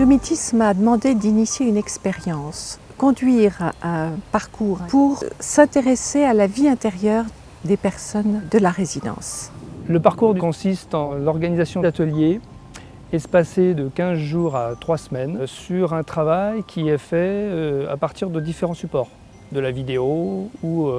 Métis m'a demandé d'initier une expérience, conduire un parcours pour s'intéresser à la vie intérieure des personnes de la résidence. Le parcours consiste en l'organisation d'ateliers espacés de 15 jours à 3 semaines sur un travail qui est fait à partir de différents supports, de la vidéo ou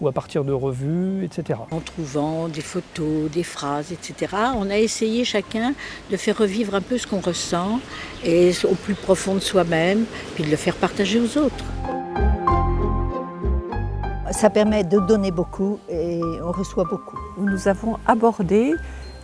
à partir de revues, etc. En trouvant des photos, des phrases, etc., on a essayé chacun de faire revivre un peu ce qu'on ressent et au plus profond de soi-même, puis de le faire partager aux autres. Ça permet de donner beaucoup et on reçoit beaucoup. Nous avons abordé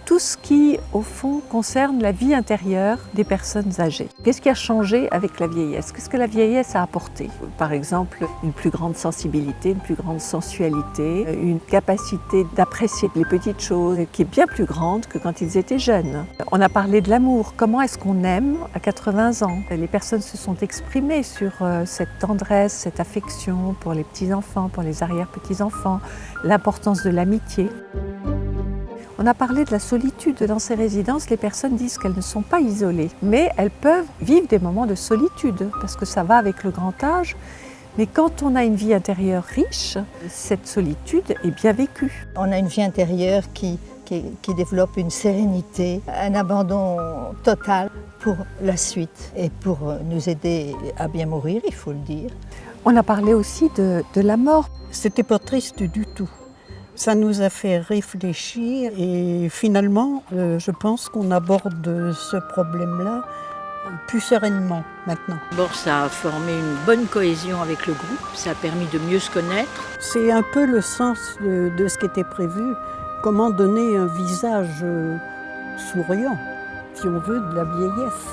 tout ce qui, au fond, concerne la vie intérieure des personnes âgées. Qu'est-ce qui a changé avec la vieillesse? Qu'est-ce que la vieillesse a apporté? Par exemple, une plus grande sensibilité, une plus grande sensualité, une capacité d'apprécier les petites choses qui est bien plus grande que quand ils étaient jeunes. On a parlé de l'amour. Comment est-ce qu'on aime à 80 ans? Les personnes se sont exprimées sur cette tendresse, cette affection pour les petits-enfants, pour les arrière-petits-enfants, l'importance de l'amitié. On a parlé de la solitude. Dans ces résidences, les personnes disent qu'elles ne sont pas isolées, mais elles peuvent vivre des moments de solitude, parce que ça va avec le grand âge. Mais quand on a une vie intérieure riche, cette solitude est bien vécue. On a une vie intérieure qui développe une sérénité, un abandon total pour la suite et pour nous aider à bien mourir, il faut le dire. On a parlé aussi de la mort. C'était pas triste du tout. Ça nous a fait réfléchir et finalement, je pense qu'on aborde ce problème-là plus sereinement maintenant. D'abord, ça a formé une bonne cohésion avec le groupe, ça a permis de mieux se connaître. C'est un peu le sens de ce qui était prévu, comment donner un visage souriant, si on veut, de la vieillesse.